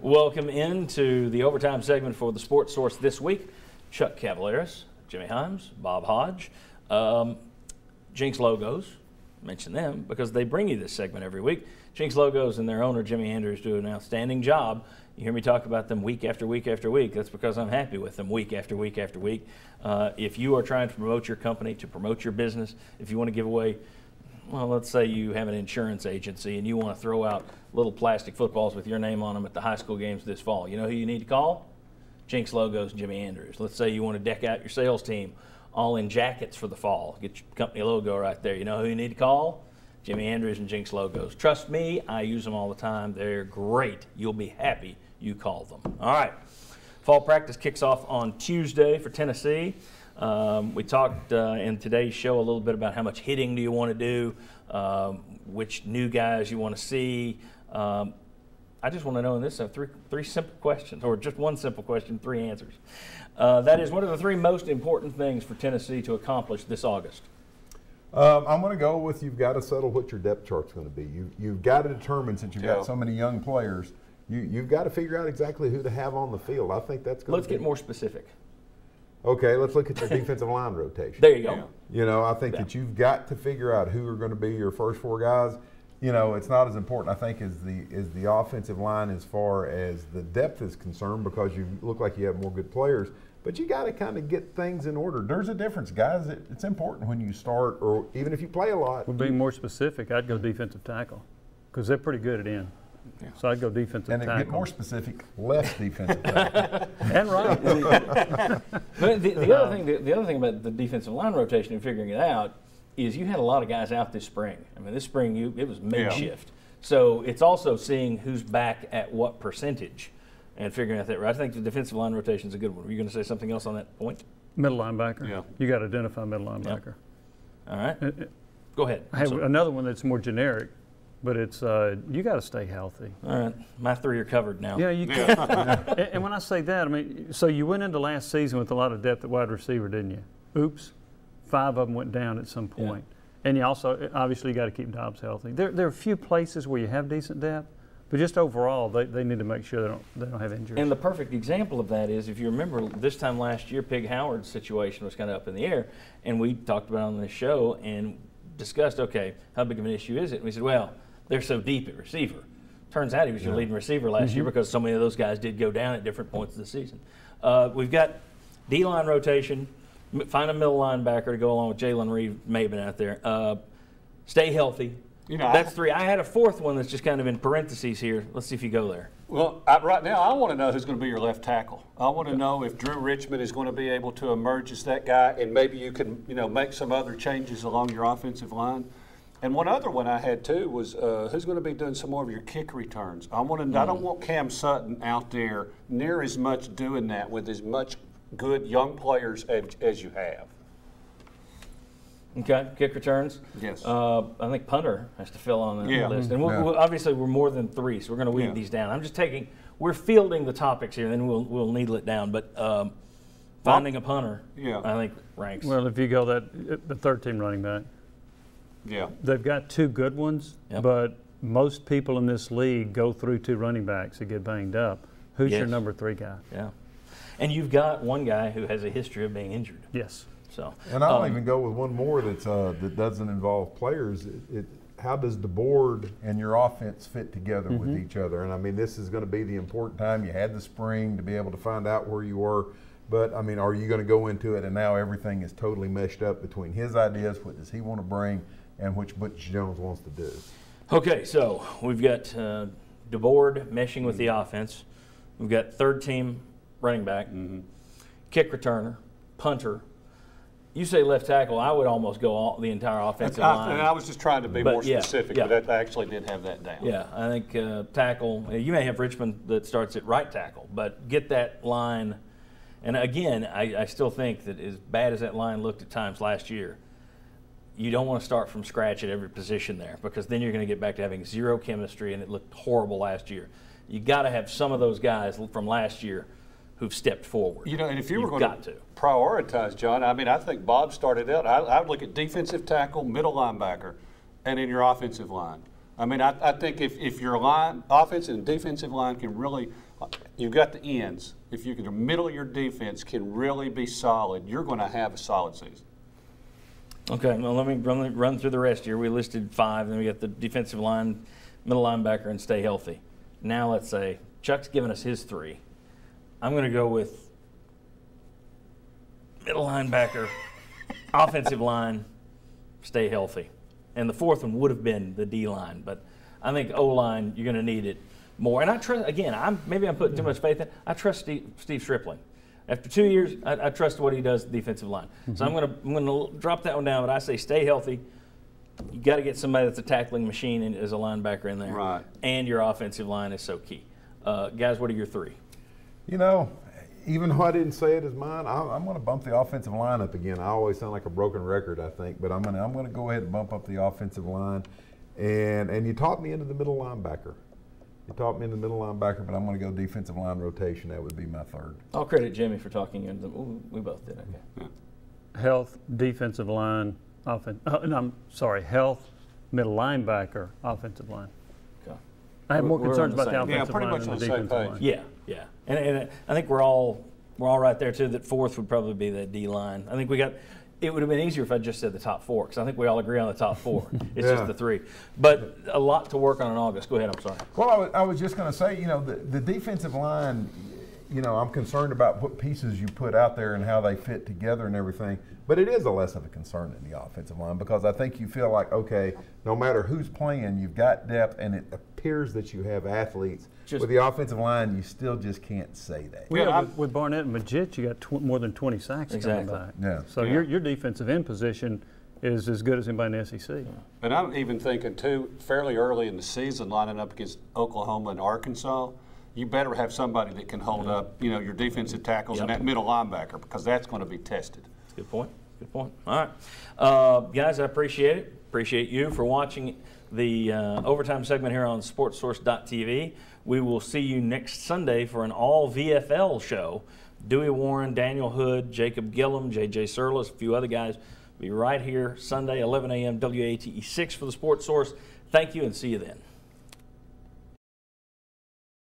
Welcome into the overtime segment for the Sports Source this week. Chuck Cavaleris, Jimmy Himes, Bob Hodge, Jinx Logos. Mention them because they bring you this segment every week. Jinx Logos and their owner, Jimmy Andrews, do an outstanding job. You hear me talk about them week after week after week. That's because I'm happy with them week after week after week. If you are trying to promote your company, to promote your business, if you want to give away, well, let's say you have an insurance agency and you want to throw out little plastic footballs with your name on them at the high school games this fall. You know who you need to call? Jinx Logos, Jimmy Andrews. Let's say you want to deck out your sales team all in jackets for the fall. Get your company logo right there. You know who you need to call? Jimmy Andrews and Jinx Logos. Trust me, I use them all the time. They're great. You'll be happy you called them. All right. Fall practice kicks off on Tuesday for Tennessee. We talked in today's show a little bit about how much hitting do you want to do, which new guys you want to see. I just want to know in this three simple questions, or just one simple question, 3 answers. That is, what are the 3 most important things for Tennessee to accomplish this August? I'm going to go with you've got to settle what your depth chart's going to be. You've got to determine, since you've got so many young players, you've got to figure out exactly who to have on the field. I think that's going to Let's get more specific. Okay, let's look at your defensive line rotation. There you go. You know, I think that you've got to figure out who are going to be your first 4 guys. You know, it's not as important, I think, as the offensive line as far as the depth is concerned, because you look like you have more good players. But you got to kind of get things in order. There's a difference, guys. It's important when you start, or even if you play a lot. Well, being more specific, I'd go defensive tackle because they're pretty good at end. Yeah. So I'd go defensive tackle. And to get more specific, left defensive tackle. And right. But the other thing about the defensive line rotation and figuring it out is you had a lot of guys out this spring. I mean, this spring it was mid-shift. Yeah. So it's also seeing who's back at what percentage and figuring out that. I think the defensive line rotation is a good one. Were you going to say something else on that point? Middle linebacker. Yeah. You got to identify middle linebacker. Yep. All right. Go ahead. I have another one that's more generic, but it's you got to stay healthy. All right. My 3 are covered now. Yeah, you can. And when I say that, I mean, so you went into last season with a lot of depth at wide receiver, didn't you? Oops. 5 of them went down at some point. Yeah. And you also, obviously, you got to keep Dobbs healthy. There are a few places where you have decent depth, but just overall, they need to make sure they don't have injuries. And the perfect example of that is, if you remember, this time last year, Pig Howard's situation was kind of up in the air, and we talked about it on this show and discussed, okay, how big of an issue is it? And we said, well, they're so deep at receiver. Turns out he was your leading receiver last year because so many of those guys did go down at different points of the season. We've got D-line rotation. Find a middle linebacker to go along with Jalen Reed, may have been out there. Stay healthy. You know, that's 3. I had a 4th one that's just kind of in parentheses here. Let's see if you go there. Well, right now I want to know who's going to be your left tackle. I want to know if Drew Richmond is going to be able to emerge as that guy, and maybe you can, make some other changes along your offensive line. And one other one I had too was who's going to be doing some more of your kick returns. I don't want Cam Sutton out there near as much doing that with as much good young players as you have. Okay, kick returns. Yes. I think punter has to fill on the list. And obviously we're more than 3, so we're going to weed these down. I'm just we're fielding the topics here, and then we'll needle it down. But finding a punter, I think, ranks. Well, if you go the 13 running back. Yeah. They've got 2 good ones, but most people in this league go through 2 running backs that get banged up. Who's your number 3 guy? Yeah. And you've got one guy who has a history of being injured. Yes. So. And I'll even go with one more that doesn't involve players. How does the board and your offense fit together with each other? And I mean, this is going to be the important time. You had the spring to be able to find out where you were. But I mean, are you going to go into it and now everything is totally meshed up between his ideas, what does he want to bring, and which Butch Jones wants to do? Okay, so we've got DeBoard meshing with the offense. We've got 3rd team running back, kick returner, punter. You say left tackle, I would almost go the entire offensive line. And I was just trying to be more specific, but I actually did have that down. Yeah, I think tackle, you may have Richmond that starts at right tackle, but get that line. And again, I still think that as bad as that line looked at times last year, you don't want to start from scratch at every position there, because then you're going to get back to having 0 chemistry, and it looked horrible last year. You got to have some of those guys from last year who've stepped forward. And if you were going to prioritize, John, I mean, I think Bob started out, I would look at defensive tackle, middle linebacker, and in your offensive line. I mean, I think if your line, offensive and defensive line can really, you've got the ends. If you can, the middle of your defense can really be solid, you're going to have a solid season. Okay, well, let me run through the rest here. We listed 5, then we got the defensive line, middle linebacker, and stay healthy. Now let's say Chuck's given us his 3. I'm going to go with middle linebacker, offensive line, stay healthy. And the 4th one would have been the D-line, but I think O-line, you're going to need it more. And I trust, again, maybe I'm putting too much faith in. I trust Steve Stripling. After 2 years, I trust what he does defensive line. Mm-hmm. So I'm going to drop that one down, but I say stay healthy. You got to get somebody that's a tackling machine as a linebacker in there. Right. And your offensive line is so key. Guys, what are your 3? You know, even though I didn't say it as mine, I'm going to bump the offensive line up again. I always sound like a broken record, I think, but I'm going to go ahead and bump up the offensive line. And you talked me into the middle linebacker. You talked me into the middle linebacker, but I'm going to go defensive line rotation. That would be my 3rd. I'll credit Jimmy for talking into them. We both did. Okay. Yeah. Health, defensive line, health, middle linebacker, offensive line. Okay. I have more We're concerns on the about the same- offensive pretty line much than on the the same defensive page. line. Yeah. And I think we're all right there too. That 4th would probably be that D line. I think it would have been easier if I just said the top 4 because I think we all agree on the top 4. It's Yeah. just the 3. But a lot to work on in August. Go ahead. I'm sorry. Well, I was just going to say, you know, the defensive line, you know, I'm concerned about what pieces you put out there and how they fit together and everything. But it is a less of a concern in the offensive line because I think you feel like, okay, no matter who's playing, you've got depth and it appears that you have athletes. With the offensive line, you still just can't say that. Well, with Barnett and Majid, you got more than 20 sacks coming back. Yeah. So your defensive end position is as good as anybody in the SEC. And I'm even thinking, too, fairly early in the season, lining up against Oklahoma and Arkansas, you better have somebody that can hold up, you know, your defensive tackles and that middle linebacker because that's going to be tested. Good point. Good point. All right. Guys, I appreciate it. Appreciate you for watching the overtime segment here on SportsSource.tv. We will see you next Sunday for an all VFL show. Dewey Warren, Daniel Hood, Jacob Gillum, J.J. Surlis, a few other guys will be right here Sunday, 11 a.m. WATE 6 for the Sports Source. Thank you and see you then.